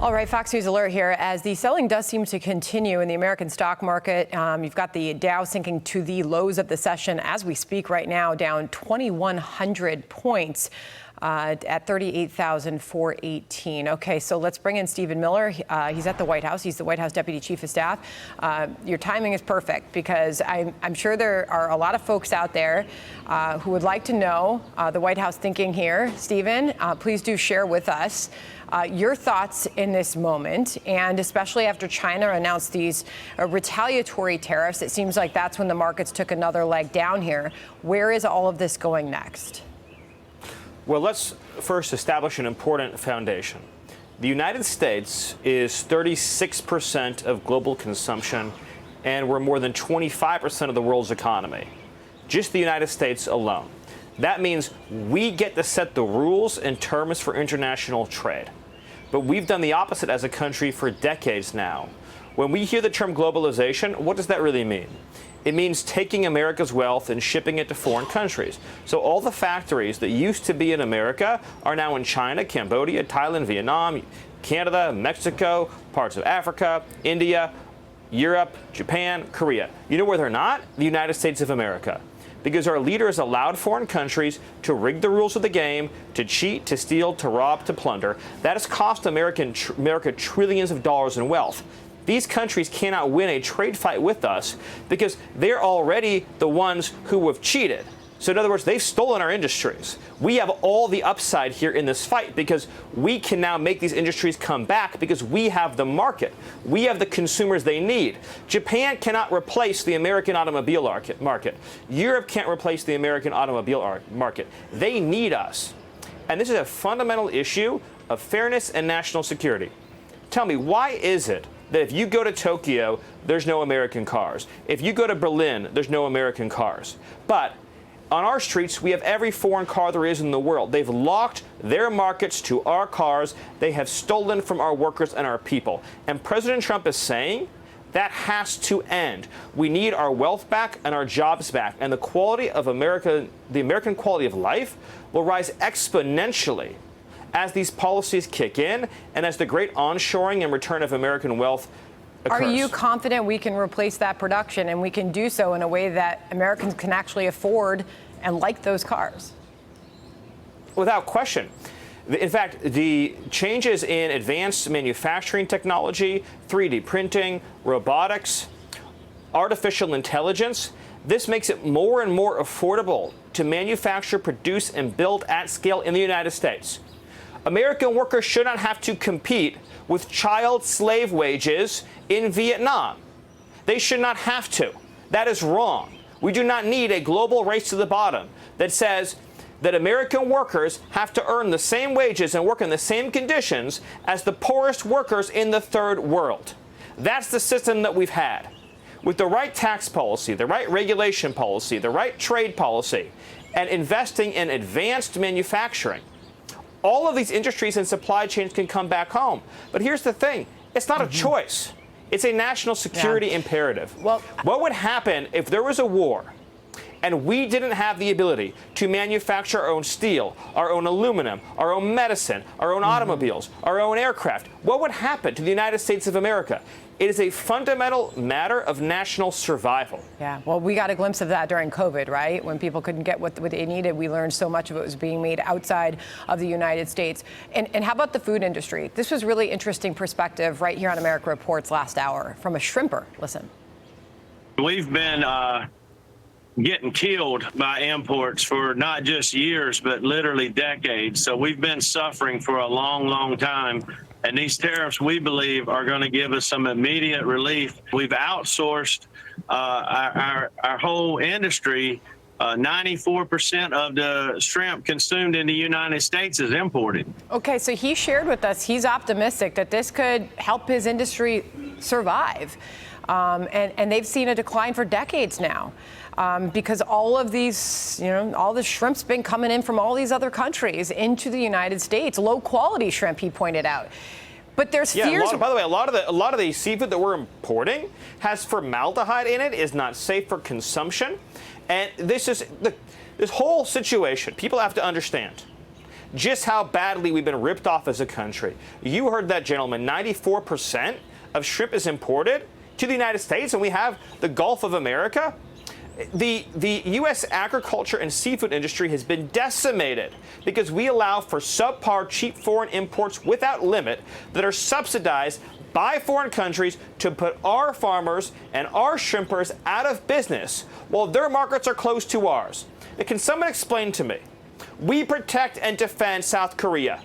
All right, Fox News alert here. As the selling does seem to continue in the American stock market, you've got the Dow sinking to the lows of the session as we speak right now, down 2,100 points. At 38,418. Okay, so let's bring in Stephen Miller. He's at the White House. He's the White House Deputy Chief of Staff. Your timing is perfect because I'm sure there are a lot of folks out there who would like to know the White House thinking here. Stephen, please do share with us your thoughts in this moment, and especially after China announced these retaliatory tariffs. It seems like that's when the markets took another leg down here. Where is all of this going next? Well, let's first establish an important foundation. The United States is 36% of global consumption, and we're more than 25% of the world's economy. Just the United States alone. That means we get to set the rules and terms for international trade. But we've done the opposite as a country for decades now. When we hear the term globalization, what does that really mean? It means taking America's wealth and shipping it to foreign countries. So all the factories that used to be in America are now in China, Cambodia, Thailand, Vietnam, Canada, Mexico, parts of Africa, India, Europe, Japan, Korea. You know where they're not? The United States of America. Because our leaders allowed foreign countries to rig the rules of the game, to cheat, to steal, to rob, to plunder. That has cost America trillions of dollars in wealth. These countries cannot win a trade fight with us because they're already the ones who have cheated. So in other words, they've stolen our industries. We have all the upside here in this fight because we can now make these industries come back because we have the market. We have the consumers they need. Japan cannot replace the American automobile market. Europe can't replace the American automobile market. They need us. And this is a fundamental issue of fairness and national security. Tell me, why is it that if you go to Tokyo, there's no American cars? If you go to Berlin, there's no American cars. But on our streets, we have every foreign car there is in the world. They've locked their markets to our cars. They have stolen from our workers and our people. And President Trump is saying that has to end. We need our wealth back and our jobs back. And the quality of America, the American quality of life, will rise exponentially as these policies kick in and as the great onshoring and return of American wealth occurs. Are you confident we can replace that production and we can do so in a way that Americans can actually afford and like those cars? Without question. In fact, the changes in advanced manufacturing technology, 3D printing, robotics, artificial intelligence, this makes it more and more affordable to manufacture, produce, and build at scale in the United States. American workers should not have to compete with child slave wages in Vietnam. They should not have to. That is wrong. We do not need a global race to the bottom that says that American workers have to earn the same wages and work in the same conditions as the poorest workers in the third world. That's the system that we've had. With the right tax policy, the right regulation policy, the right trade policy, and investing in advanced manufacturing, all of these industries and supply chains can come back home. But here's the thing. It's not a choice. It's a national security imperative. Well, what would happen if there was a war and we didn't have the ability to manufacture our own steel, our own aluminum, our own medicine, our own automobiles, our own aircraft? What would happen to the United States of America? It is a fundamental matter of national survival. Yeah, well, we got a glimpse of that during COVID, right? When people couldn't get what they needed, we learned so much of it was being made outside of the United States. And how about the food industry? This was really interesting perspective right here on America Reports last hour from a shrimper. Listen. We've been getting killed by imports for not just years, but literally decades. So we've been suffering for a long, long time. And these tariffs, we believe, are going to give us some immediate relief. We've outsourced our whole industry. 94% of the shrimp consumed in the United States is imported. Okay, so he shared with us he's optimistic that this could help his industry survive. And they've seen a decline for decades now. Because all of these, all the shrimp's been coming in from all these other countries into the United States. Low quality shrimp, he pointed out. But there's fears. By the way, a lot of the seafood that we're importing has formaldehyde in it, is not safe for consumption. And this whole situation, people have to understand. just how badly we've been ripped off as a country. You heard that, gentleman. 94% of shrimp is imported to the United States, and we have the Gulf of America. The U.S. agriculture and seafood industry has been decimated because we allow for subpar, cheap foreign imports without limit that are subsidized by foreign countries to put our farmers and our shrimpers out of business while their markets are close to ours. Can someone explain to me? We protect and defend South Korea.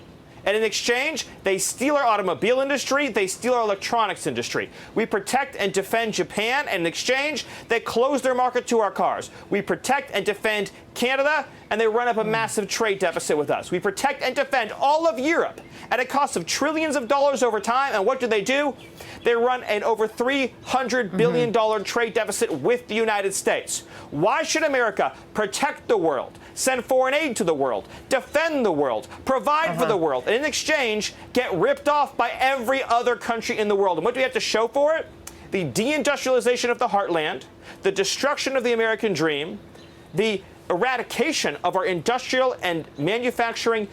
And in exchange, they steal our automobile industry, they steal our electronics industry. We protect and defend Japan, and in exchange, they close their market to our cars. We protect and defend Canada, and they run up a massive trade deficit with us. We protect and defend all of Europe at a cost of trillions of dollars over time, and what do? They run an over $300 billion trade deficit with the United States. Why should America protect the world, send foreign aid to the world, defend the world, provide for the world, and in exchange, get ripped off by every other country in the world? And what do we have to show for it? The deindustrialization of the heartland, the destruction of the American dream, the eradication of our industrial and manufacturing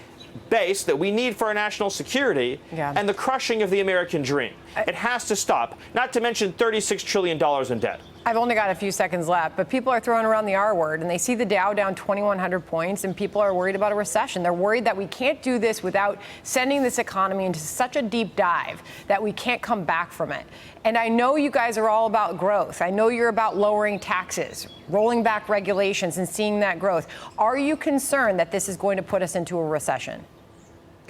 base that we need for our national security, and the crushing of the American dream. It has to stop, not to mention $36 trillion in debt. I've only got a few seconds left, but people are throwing around the R word, and they see the Dow down 2,100 points, and people are worried about a recession. They're worried that we can't do this without sending this economy into such a deep dive that we can't come back from it. And I know you guys are all about growth. I know you're about lowering taxes, rolling back regulations, and seeing that growth. Are you concerned that this is going to put us into a recession?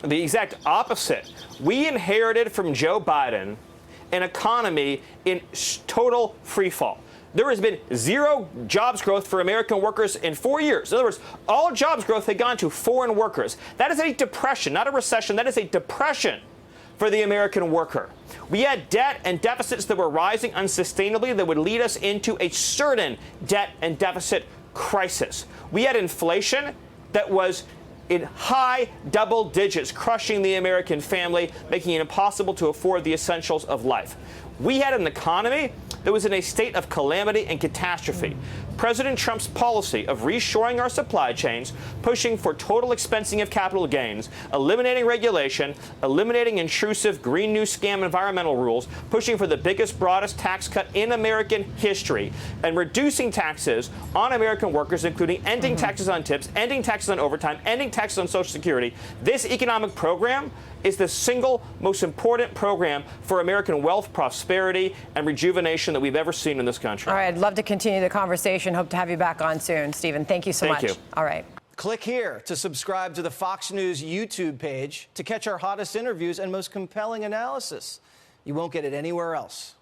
The exact opposite. We inherited from Joe Biden an economy in total free fall. There has been zero jobs growth for American workers in 4 years. In other words, all jobs growth had gone to foreign workers. That is a depression, not a recession. That is a depression for the American worker. We had debt and deficits that were rising unsustainably that would lead us into a certain debt and deficit crisis. We had inflation that was in high double digits, crushing the American family, making it impossible to afford the essentials of life. We had an economy that was in a state of calamity and catastrophe. President Trump's policy of reshoring our supply chains, pushing for total expensing of capital gains, eliminating regulation, eliminating intrusive Green New Scam environmental rules, pushing for the biggest, broadest tax cut in American history, and reducing taxes on American workers, including ending taxes on tips, ending taxes on overtime, ending taxes on Social Security. This economic program is the single most important program for American wealth, prosperity, and rejuvenation that we've ever seen in this country. All right, I'd love to continue the conversation. Hope to have you back on soon, Stephen. Thank you so much. Thank you. All right. Click here to subscribe to the Fox News YouTube page to catch our hottest interviews and most compelling analysis. You won't get it anywhere else.